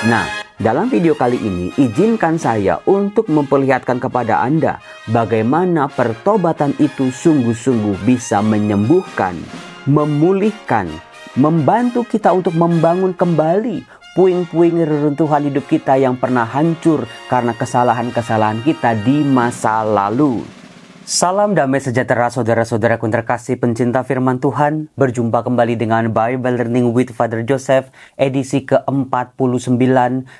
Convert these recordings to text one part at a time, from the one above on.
Nah, dalam video kali ini izinkan saya untuk memperlihatkan kepada Anda bagaimana pertobatan itu sungguh-sungguh bisa menyembuhkan, memulihkan, membantu kita untuk membangun kembali puing-puing reruntuhan hidup kita yang pernah hancur karena kesalahan-kesalahan kita di masa lalu. Salam damai sejahtera saudara-saudaraku terkasih pencinta firman Tuhan. Berjumpa kembali dengan Bible Learning with Father Joseph edisi ke-49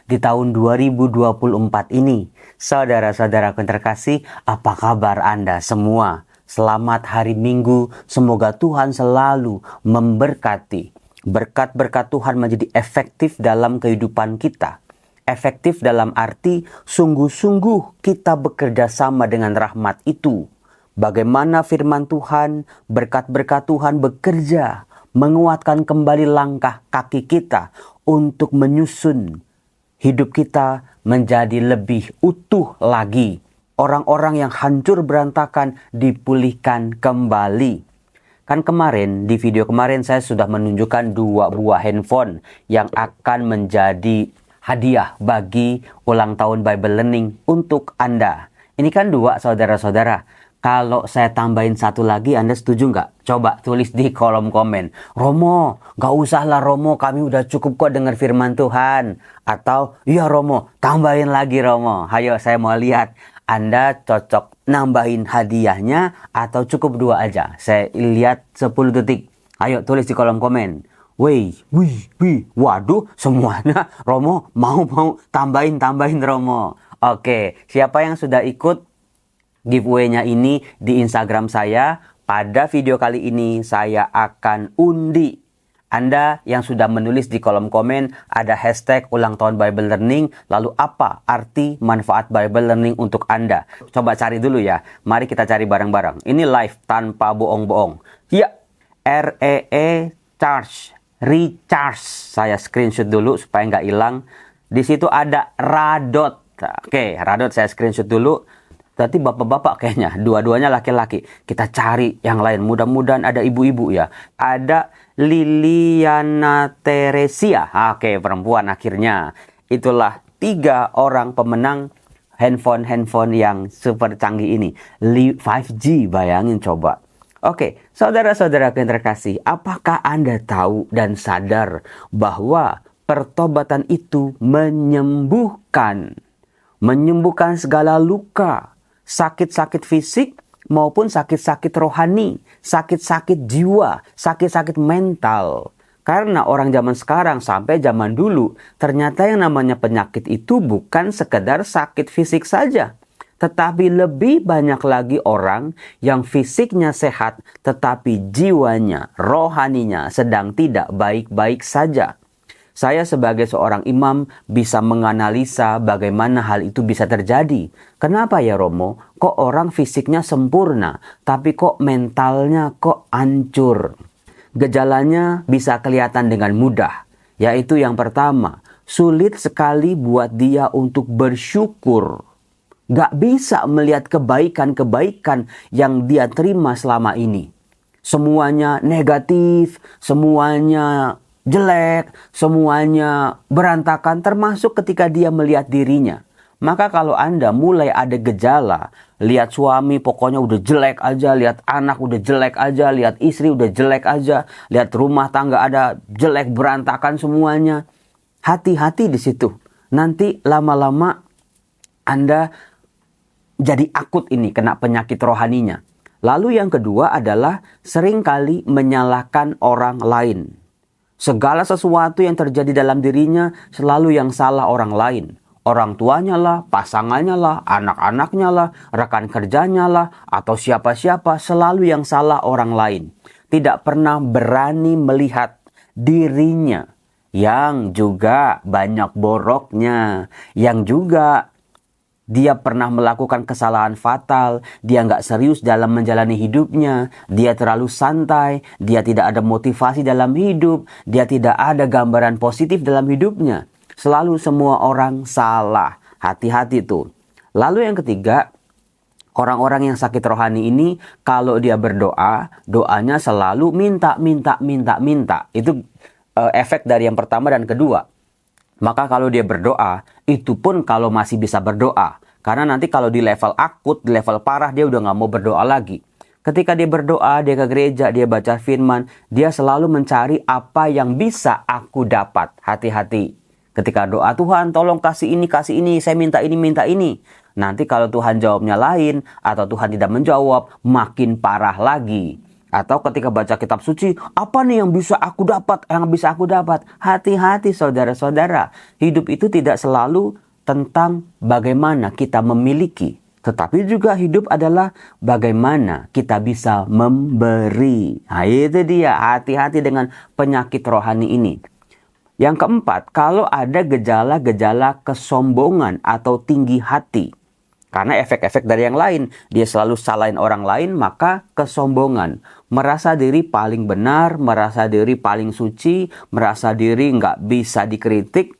di tahun 2024 ini. Saudara-saudaraku terkasih, apa kabar Anda semua? Selamat hari Minggu, semoga Tuhan selalu memberkati. Berkat-berkat Tuhan menjadi efektif dalam kehidupan kita. Efektif dalam arti sungguh-sungguh kita bekerja sama dengan rahmat itu. Bagaimana firman Tuhan, berkat-berkat Tuhan bekerja, menguatkan kembali langkah kaki kita untuk menyusun hidup kita menjadi lebih utuh lagi. Orang-orang yang hancur berantakan dipulihkan kembali. Kan kemarin, di video kemarin saya sudah menunjukkan 2 buah handphone yang akan menjadi hadiah bagi ulang tahun Bible Learning untuk Anda. Ini kan 2 saudara-saudara. Kalau saya tambahin 1 lagi, Anda setuju nggak? Coba tulis di kolom komen. Romo, nggak usah lah Romo, kami udah cukup kok dengar firman Tuhan. Atau, iya Romo, tambahin lagi Romo. Hayo saya mau lihat. Anda cocok nambahin hadiahnya atau cukup 2 aja? Saya lihat 10 detik. Ayo tulis di kolom komen. Wih, waduh semuanya Romo mau tambahin Romo. Oke, siapa yang sudah ikut giveaway-nya ini di Instagram saya? Pada video kali ini saya akan undi. Anda yang sudah menulis di kolom komen ada hashtag ulang tahun Bible Learning, lalu apa arti manfaat Bible Learning untuk Anda? Coba cari dulu ya. Mari kita cari bareng-bareng. Ini live tanpa bohong-bohong. Ya, recharge. Saya screenshot dulu supaya nggak hilang. Di situ ada Radot. Oke, Radot saya screenshot dulu. Berarti bapak-bapak kayaknya, dua-duanya laki-laki. Kita cari yang lain, mudah-mudahan ada ibu-ibu ya. Ada Liliana Teresia. Oke, perempuan akhirnya. Itulah 3 orang pemenang handphone yang super canggih ini. 5G, bayangin coba. Oke, saudara-saudara yang terkasih, apakah Anda tahu dan sadar bahwa pertobatan itu menyembuhkan segala luka, sakit-sakit fisik maupun sakit-sakit rohani, sakit-sakit jiwa, sakit-sakit mental. Karena orang zaman sekarang sampai zaman dulu, ternyata yang namanya penyakit itu bukan sekedar sakit fisik saja. Tetapi lebih banyak lagi orang yang fisiknya sehat, tetapi jiwanya, rohaninya sedang tidak baik-baik saja. Saya sebagai seorang imam bisa menganalisa bagaimana hal itu bisa terjadi. Kenapa ya Romo? Kok orang fisiknya sempurna, tapi kok mentalnya kok hancur? Gejalanya bisa kelihatan dengan mudah. Yaitu yang pertama, sulit sekali buat dia untuk bersyukur. Gak bisa melihat kebaikan-kebaikan yang dia terima selama ini. Semuanya negatif, semuanya jelek, semuanya berantakan, termasuk ketika dia melihat dirinya. Maka kalau Anda mulai ada gejala, lihat suami pokoknya udah jelek aja, lihat anak udah jelek aja, lihat istri udah jelek aja, lihat rumah tangga ada jelek, berantakan semuanya. Hati-hati di situ. Nanti lama-lama Anda jadi akut ini, kena penyakit rohaninya. Lalu yang kedua adalah seringkali menyalahkan orang lain. Segala sesuatu yang terjadi dalam dirinya selalu yang salah orang lain. Orang tuanya lah, pasangannya lah, anak-anaknya lah, rekan kerjanya lah, atau siapa-siapa, selalu yang salah orang lain. Tidak pernah berani melihat dirinya yang juga banyak boroknya, yang juga dia pernah melakukan kesalahan fatal, dia nggak serius dalam menjalani hidupnya, dia terlalu santai, dia tidak ada motivasi dalam hidup, dia tidak ada gambaran positif dalam hidupnya. Selalu semua orang salah. Hati-hati tuh. Lalu yang ketiga, orang-orang yang sakit rohani ini kalau dia berdoa, doanya selalu minta. Itu efek dari yang pertama dan kedua. Maka kalau dia berdoa, itu pun kalau masih bisa berdoa. Karena nanti kalau di level akut, di level parah, dia udah nggak mau berdoa lagi. Ketika dia berdoa, dia ke gereja, dia baca firman, dia selalu mencari apa yang bisa aku dapat. Hati-hati. Ketika doa, Tuhan tolong kasih ini, saya minta ini, minta ini. Nanti kalau Tuhan jawabnya lain, atau Tuhan tidak menjawab, makin parah lagi. Atau ketika baca kitab suci, apa nih yang bisa aku dapat, yang bisa aku dapat? Hati-hati saudara-saudara, hidup itu tidak selalu tentang bagaimana kita memiliki, tetapi juga hidup adalah bagaimana kita bisa memberi. Nah, itu dia, hati-hati dengan penyakit rohani ini. Yang keempat, kalau ada gejala-gejala kesombongan atau tinggi hati. Karena efek-efek dari yang lain, dia selalu salahin orang lain, maka kesombongan. Merasa diri paling benar, merasa diri paling suci, merasa diri nggak bisa dikritik.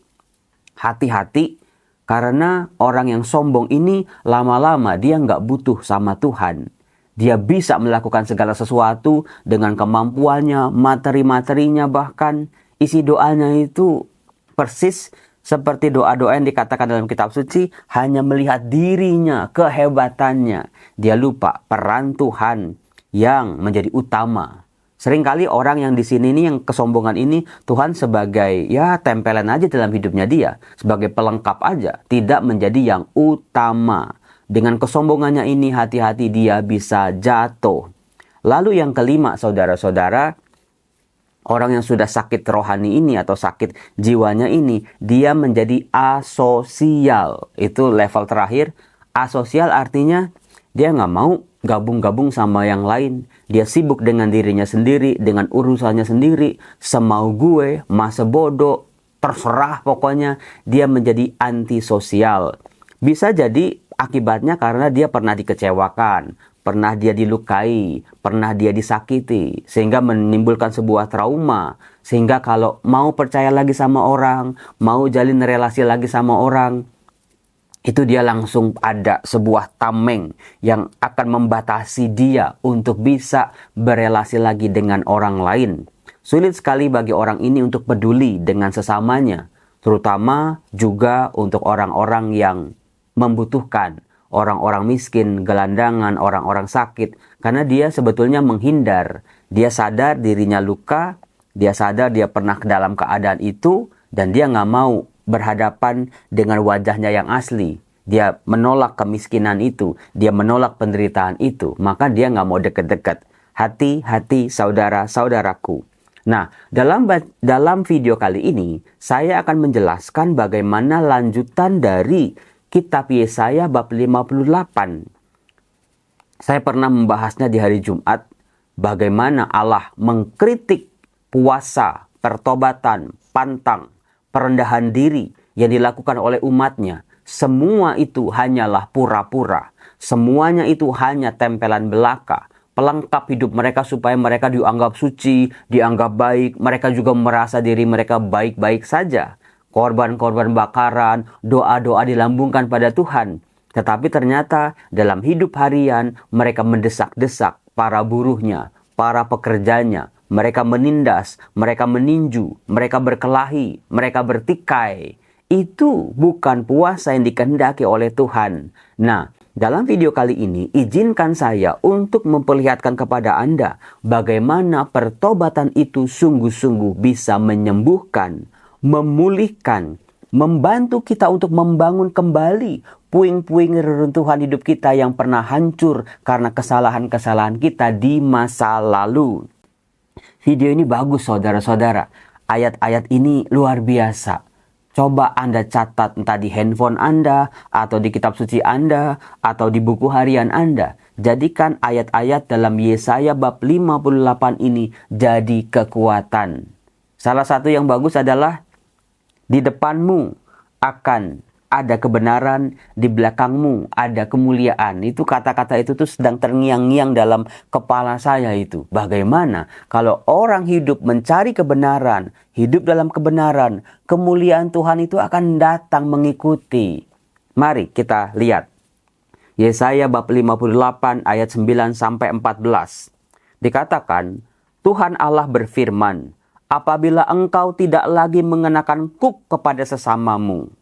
Hati-hati. Karena orang yang sombong ini lama-lama dia nggak butuh sama Tuhan. Dia bisa melakukan segala sesuatu dengan kemampuannya, materi-materinya, bahkan isi doanya itu persis seperti doa-doa yang dikatakan dalam kitab suci, hanya melihat dirinya, kehebatannya. Dia lupa peran Tuhan yang menjadi utama. Seringkali orang yang di sini nih, yang kesombongan ini, Tuhan sebagai ya tempelan aja dalam hidupnya dia. Sebagai pelengkap aja. Tidak menjadi yang utama. Dengan kesombongannya ini, hati-hati dia bisa jatuh. Lalu yang kelima, saudara-saudara, orang yang sudah sakit rohani ini atau sakit jiwanya ini, dia menjadi asosial. Itu level terakhir. Asosial artinya dia nggak mau gabung-gabung sama yang lain. Dia sibuk dengan dirinya sendiri, dengan urusannya sendiri, semau gue, masa bodoh, terserah pokoknya. Dia menjadi antisosial. Bisa jadi akibatnya karena dia pernah dikecewakan, pernah dia dilukai, pernah dia disakiti, sehingga menimbulkan sebuah trauma. Sehingga kalau mau percaya lagi sama orang, mau jalin relasi lagi sama orang, itu dia langsung ada sebuah tameng yang akan membatasi dia untuk bisa berelasi lagi dengan orang lain. Sulit sekali bagi orang ini untuk peduli dengan sesamanya, terutama juga untuk orang-orang yang membutuhkan, orang-orang miskin, gelandangan, orang-orang sakit, karena dia sebetulnya menghindar. Dia sadar dirinya luka, dia sadar dia pernah dalam keadaan itu, dan dia nggak mau berhadapan dengan wajahnya yang asli. Dia menolak kemiskinan itu, dia menolak penderitaan itu, maka dia nggak mau deket-deket. Hati-hati saudara-saudaraku. Nah, dalam video kali ini, saya akan menjelaskan bagaimana lanjutan dari kitab Yesaya bab 58. Saya pernah membahasnya di hari Jumat, bagaimana Allah mengkritik puasa, pertobatan, pantang, perendahan diri yang dilakukan oleh umatnya. Semua itu hanyalah pura-pura. Semuanya itu hanya tempelan belaka. Pelengkap hidup mereka supaya mereka dianggap suci, dianggap baik. Mereka juga merasa diri mereka baik-baik saja. Korban-korban bakaran, doa-doa dilambungkan pada Tuhan. Tetapi ternyata dalam hidup harian mereka mendesak-desak para buruhnya, para pekerjanya. Mereka menindas, mereka meninju, mereka berkelahi, mereka bertikai. Itu bukan puasa yang dikehendaki oleh Tuhan. Nah, dalam video kali ini, izinkan saya untuk memperlihatkan kepada Anda bagaimana pertobatan itu sungguh-sungguh bisa menyembuhkan, memulihkan, membantu kita untuk membangun kembali puing-puing reruntuhan hidup kita yang pernah hancur karena kesalahan-kesalahan kita di masa lalu. Video ini bagus saudara-saudara. Ayat-ayat ini luar biasa. Coba Anda catat entah di handphone Anda, atau di kitab suci Anda, atau di buku harian Anda. Jadikan ayat-ayat dalam Yesaya bab 58 ini jadi kekuatan. Salah satu yang bagus adalah di depanmu akan ada kebenaran, di belakangmu ada kemuliaan. Itu kata-kata itu tuh sedang terngiang-ngiang dalam kepala saya itu. Bagaimana kalau orang hidup mencari kebenaran, hidup dalam kebenaran, kemuliaan Tuhan itu akan datang mengikuti. Mari kita lihat. Yesaya bab 58 ayat 9 sampai 14. Dikatakan, Tuhan Allah berfirman, apabila engkau tidak lagi mengenakan kuk kepada sesamamu,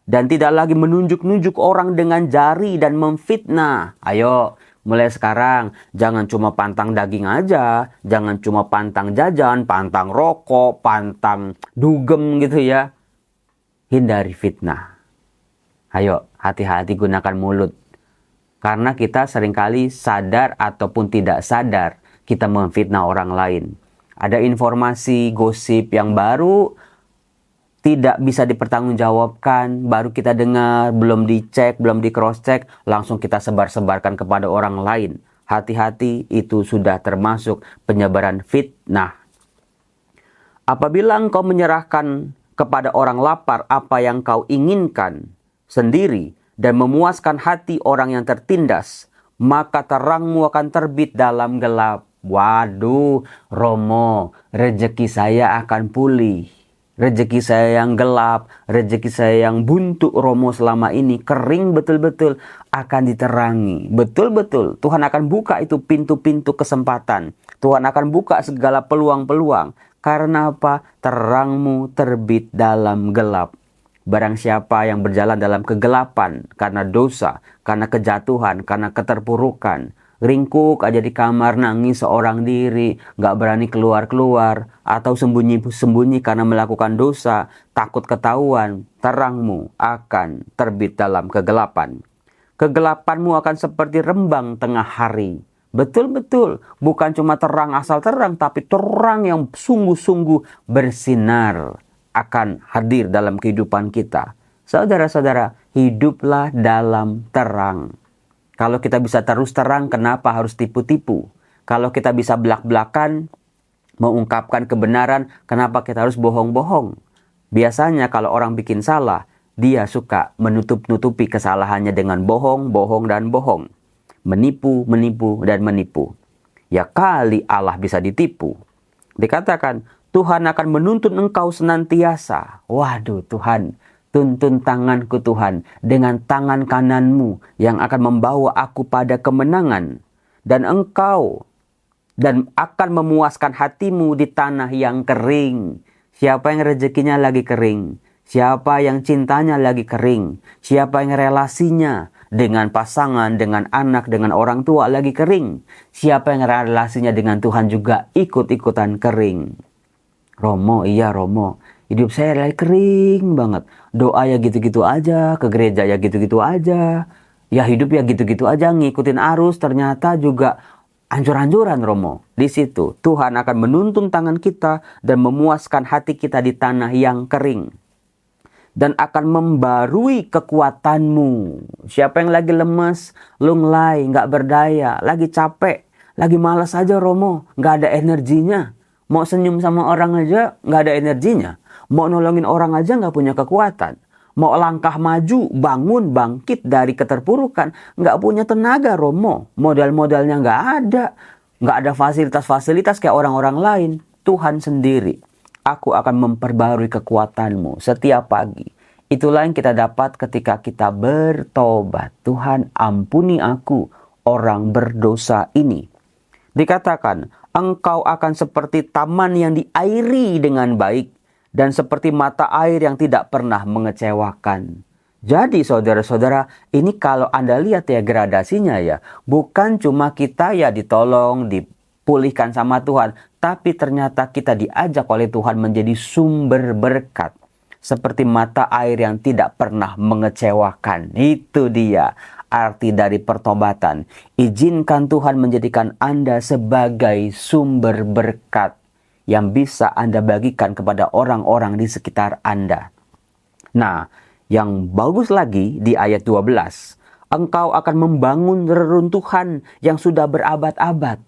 dan tidak lagi menunjuk-nunjuk orang dengan jari dan memfitnah. Ayo, mulai sekarang jangan cuma pantang daging aja, jangan cuma pantang jajan, pantang rokok, pantang dugem gitu ya. Hindari fitnah. Ayo, hati-hati gunakan mulut. Karena kita seringkali sadar ataupun tidak sadar kita memfitnah orang lain. Ada informasi, gosip yang baru tidak bisa dipertanggungjawabkan, baru kita dengar, belum dicek, belum di cross check, langsung kita sebar-sebarkan kepada orang lain. Hati-hati, itu sudah termasuk penyebaran fitnah. Apabila engkau menyerahkan kepada orang lapar apa yang kau inginkan sendiri dan memuaskan hati orang yang tertindas, maka terangmu akan terbit dalam gelap. Waduh, Romo, rezeki saya akan pulih. Rezeki saya yang gelap, rezeki saya yang buntu Romo selama ini, kering betul-betul, akan diterangi. Betul-betul, Tuhan akan buka itu pintu-pintu kesempatan. Tuhan akan buka segala peluang-peluang. Karena apa? Terangmu terbit dalam gelap. Barang siapa yang berjalan dalam kegelapan karena dosa, karena kejatuhan, karena keterpurukan, ringkuk aja di kamar nangis seorang diri, gak berani keluar-keluar, atau sembunyi-sembunyi karena melakukan dosa, takut ketahuan, terangmu akan terbit dalam kegelapan. Kegelapanmu akan seperti rembang tengah hari. Betul-betul, bukan cuma terang asal terang, tapi terang yang sungguh-sungguh bersinar akan hadir dalam kehidupan kita. Saudara-saudara, hiduplah dalam terang. Kalau kita bisa terus terang, kenapa harus tipu-tipu? Kalau kita bisa belak-belakan, mengungkapkan kebenaran, kenapa kita harus bohong-bohong? Biasanya kalau orang bikin salah, dia suka menutup-nutupi kesalahannya dengan bohong, bohong, dan bohong. Menipu, menipu, dan menipu. Ya kali Allah bisa ditipu. Dikatakan, Tuhan akan menuntun engkau senantiasa. Waduh Tuhan, tuntun tanganku Tuhan dengan tangan kananmu yang akan membawa aku pada kemenangan. Dan engkau akan memuaskan hatimu di tanah yang kering. Siapa yang rezekinya lagi kering? Siapa yang cintanya lagi kering? Siapa yang relasinya dengan pasangan, dengan anak, dengan orang tua lagi kering? Siapa yang relasinya dengan Tuhan juga ikut-ikutan kering? Romo, iya Romo, hidup saya lagi kering banget. Doa ya gitu-gitu aja, ke gereja ya gitu-gitu aja. Ya hidup ya gitu-gitu aja, ngikutin arus, ternyata juga hancur-hancuran Romo. Di situ Tuhan akan menuntun tangan kita dan memuaskan hati kita di tanah yang kering. Dan akan membarui kekuatanmu. Siapa yang lagi lemes, lunglai, gak berdaya, lagi capek, lagi malas aja Romo, gak ada energinya. Mau senyum sama orang aja nggak ada energinya. Mau nolongin orang aja nggak punya kekuatan. Mau langkah maju, bangun, bangkit dari keterpurukan, nggak punya tenaga Romo. Modal-modalnya nggak ada. Nggak ada fasilitas-fasilitas kayak orang-orang lain. Tuhan sendiri. Aku akan memperbarui kekuatanmu setiap pagi. Itulah yang kita dapat ketika kita bertobat. Tuhan ampuni aku, orang berdosa ini. Dikatakan, engkau akan seperti taman yang diairi dengan baik dan seperti mata air yang tidak pernah mengecewakan. Jadi saudara-saudara, ini kalau Anda lihat ya gradasinya ya, bukan cuma kita ya ditolong, dipulihkan sama Tuhan, tapi ternyata kita diajak oleh Tuhan menjadi sumber berkat. Seperti mata air yang tidak pernah mengecewakan. Itu dia arti dari pertobatan. Izinkan Tuhan menjadikan Anda sebagai sumber berkat yang bisa Anda bagikan kepada orang-orang di sekitar Anda. Nah, yang bagus lagi di ayat 12. Engkau akan membangun reruntuhan yang sudah berabad-abad.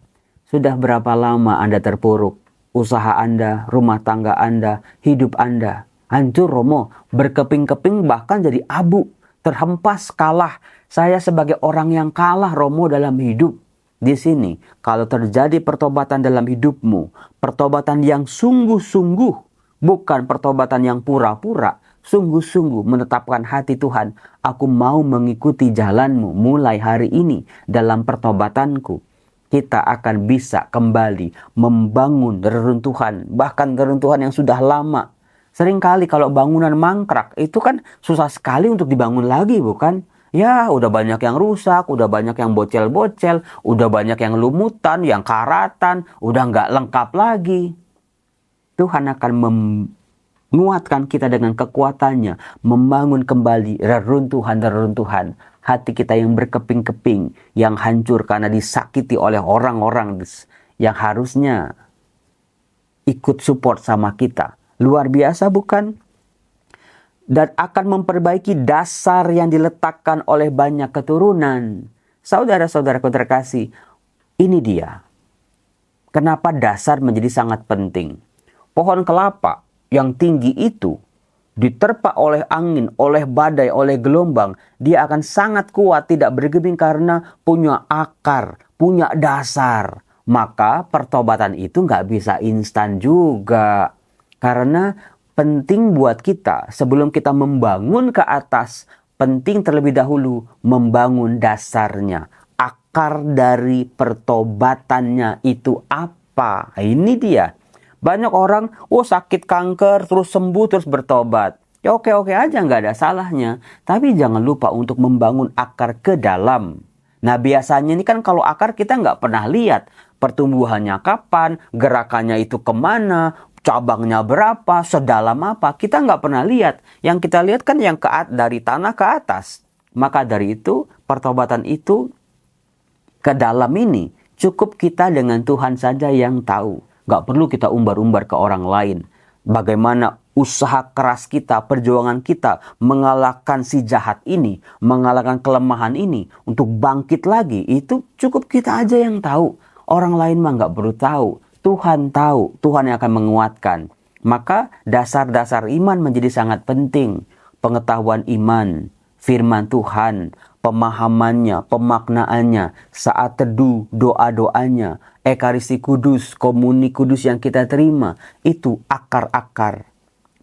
Sudah berapa lama Anda terpuruk? Usaha Anda, rumah tangga Anda, hidup Anda hancur Romo, berkeping-keping bahkan jadi abu, terhempas, kalah. Saya sebagai orang yang kalah Romo dalam hidup. Di sini, kalau terjadi pertobatan dalam hidupmu, pertobatan yang sungguh-sungguh, bukan pertobatan yang pura-pura, sungguh-sungguh menetapkan hati Tuhan, aku mau mengikuti jalanmu mulai hari ini dalam pertobatanku. kita akan bisa kembali membangun reruntuhan, bahkan reruntuhan yang sudah lama. Seringkali kalau bangunan mangkrak itu kan susah sekali untuk dibangun lagi, bukan? Ya, udah banyak yang rusak, udah banyak yang bocel-bocel, udah banyak yang lumutan, yang karatan, udah nggak lengkap lagi. Tuhan akan menguatkan kita dengan kekuatannya, membangun kembali reruntuhan-reruntuhan hati kita yang berkeping-keping, yang hancur karena disakiti oleh orang-orang yang harusnya ikut support sama kita. Luar biasa bukan? Dan akan memperbaiki dasar yang diletakkan oleh banyak keturunan. Saudara-saudaraku terkasih, ini dia. Kenapa dasar menjadi sangat penting? Pohon kelapa yang tinggi itu diterpa oleh angin, oleh badai, oleh gelombang, dia akan sangat kuat, tidak bergeming karena punya akar, punya dasar. Maka pertobatan itu nggak bisa instan juga. Karena penting buat kita, sebelum kita membangun ke atas, penting terlebih dahulu membangun dasarnya. Akar dari pertobatannya itu apa? Ini dia. Banyak orang, sakit kanker, terus sembuh, terus bertobat. Ya oke-oke aja, nggak ada salahnya. Tapi jangan lupa untuk membangun akar ke dalam. Nah biasanya ini kan kalau akar kita nggak pernah lihat. Pertumbuhannya kapan, gerakannya itu kemana, cabangnya berapa, sedalam apa. Kita nggak pernah lihat. Yang kita lihat kan yang dari tanah ke atas. Maka dari itu, pertobatan itu ke dalam ini cukup kita dengan Tuhan saja yang tahu. Gak perlu kita umbar-umbar ke orang lain. Bagaimana usaha keras kita, perjuangan kita mengalahkan si jahat ini, mengalahkan kelemahan ini untuk bangkit lagi. Itu cukup kita aja yang tahu. Orang lain mah gak perlu tahu. Tuhan tahu, Tuhan yang akan menguatkan. Maka dasar-dasar iman menjadi sangat penting. Pengetahuan iman, firman Tuhan, pemahamannya, pemaknaannya, saat teduh, doa-doanya, Ekaristi Kudus, komuni kudus yang kita terima, itu akar-akar.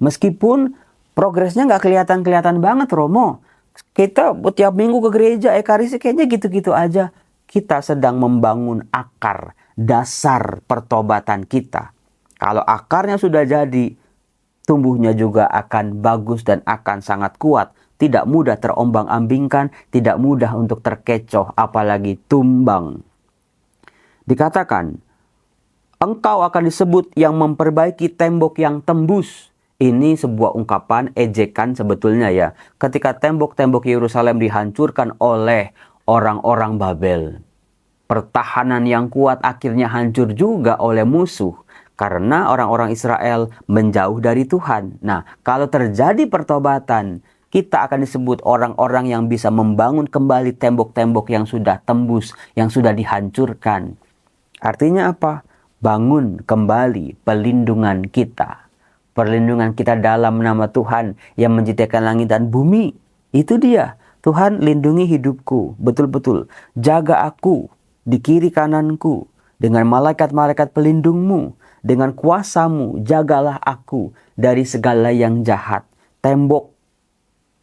Meskipun progresnya nggak kelihatan-kelihatan banget, Romo. Kita tiap minggu ke gereja, Ekaristi kayaknya gitu-gitu aja. Kita sedang membangun akar, dasar pertobatan kita. Kalau akarnya sudah jadi, tumbuhnya juga akan bagus dan akan sangat kuat. Tidak mudah terombang-ambingkan, tidak mudah untuk terkecoh, apalagi tumbang. Dikatakan, engkau akan disebut yang memperbaiki tembok yang tembus. Ini sebuah ungkapan ejekan sebetulnya ya. Ketika tembok-tembok Yerusalem dihancurkan oleh orang-orang Babel. Pertahanan yang kuat akhirnya hancur juga oleh musuh. Karena orang-orang Israel menjauh dari Tuhan. Nah, kalau terjadi pertobatan, kita akan disebut orang-orang yang bisa membangun kembali tembok-tembok yang sudah tembus, yang sudah dihancurkan. Artinya apa? Bangun kembali pelindungan kita. Perlindungan kita dalam nama Tuhan yang menciptakan langit dan bumi. Itu dia. Tuhan lindungi hidupku. Betul-betul. Jaga aku di kiri kananku. Dengan malaikat-malaikat pelindungmu. Dengan kuasamu jagalah aku dari segala yang jahat. Tembok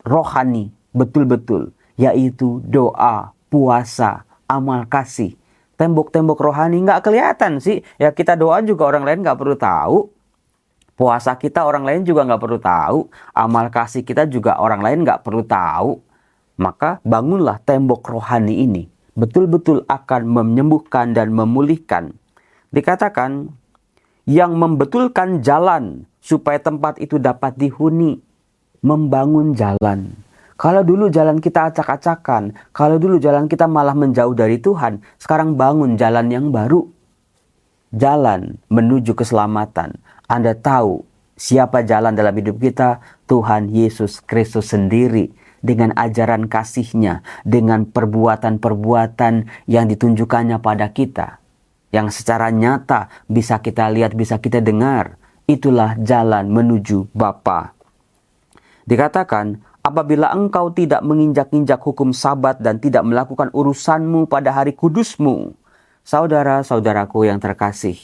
rohani betul-betul. Yaitu doa, puasa, amal kasih. Tembok-tembok rohani nggak kelihatan sih. Ya kita doa juga orang lain nggak perlu tahu. Puasa kita orang lain juga nggak perlu tahu. Amal kasih kita juga orang lain nggak perlu tahu. Maka bangunlah tembok rohani ini. Betul-betul akan menyembuhkan dan memulihkan. Dikatakan, yang membetulkan jalan supaya tempat itu dapat dihuni. Membangun jalan. Kalau dulu jalan kita acak-acakan, kalau dulu jalan kita malah menjauh dari Tuhan, sekarang bangun jalan yang baru. Jalan menuju keselamatan. Anda tahu siapa jalan dalam hidup kita? Tuhan Yesus Kristus sendiri. Dengan ajaran kasih-Nya, dengan perbuatan-perbuatan yang ditunjukkannya pada kita. Yang secara nyata bisa kita lihat, bisa kita dengar. Itulah jalan menuju Bapa. Dikatakan, apabila engkau tidak menginjak-injak hukum Sabat dan tidak melakukan urusanmu pada hari kudusmu. Saudara-saudaraku yang terkasih.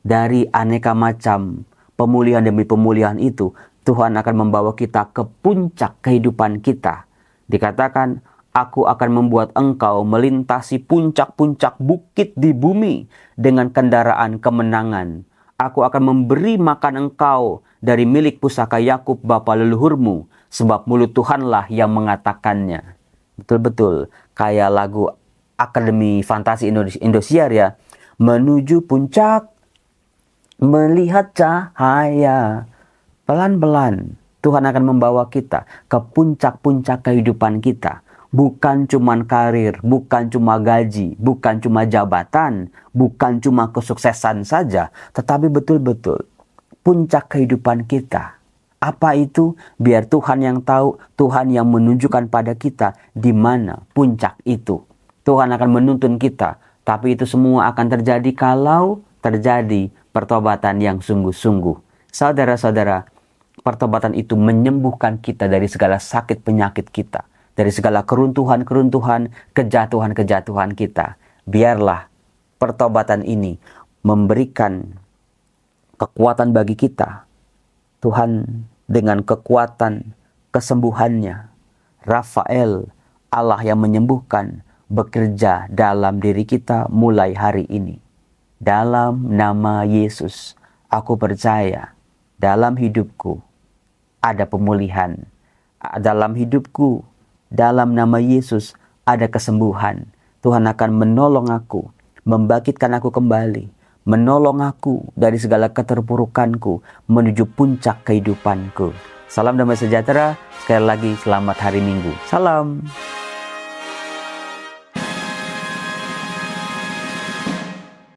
Dari aneka macam pemulihan demi pemulihan itu, Tuhan akan membawa kita ke puncak kehidupan kita. Dikatakan, Aku akan membuat engkau melintasi puncak-puncak bukit di bumi dengan kendaraan kemenangan. Aku akan memberi makan engkau dari milik pusaka Yakub bapa leluhurmu, sebab mulut Tuhanlah yang mengatakannya. Betul-betul kayak lagu Akademi Fantasi Indosiar ya. Menuju puncak, melihat cahaya. Pelan-pelan Tuhan akan membawa kita ke puncak-puncak kehidupan kita. Bukan cuma karir, bukan cuma gaji, bukan cuma jabatan, bukan cuma kesuksesan saja, tetapi betul-betul puncak kehidupan kita. Apa itu? Biar Tuhan yang tahu, Tuhan yang menunjukkan pada kita di mana puncak itu. Tuhan akan menuntun kita, tapi itu semua akan terjadi kalau terjadi pertobatan yang sungguh-sungguh. Saudara-saudara, pertobatan itu menyembuhkan kita dari segala sakit penyakit kita, dari segala keruntuhan-keruntuhan, kejatuhan-kejatuhan kita. Biarlah pertobatan ini memberikan kekuatan bagi kita. Tuhan dengan kekuatan kesembuhannya, Rafael, Allah yang menyembuhkan, bekerja dalam diri kita mulai hari ini. Dalam nama Yesus, aku percaya dalam hidupku ada pemulihan. Dalam hidupku, dalam nama Yesus ada kesembuhan. Tuhan akan menolong aku, membangkitkan aku kembali, menolong aku dari segala keterpurukanku menuju puncak kehidupanku. Salam damai sejahtera. Sekali lagi selamat hari Minggu. Salam.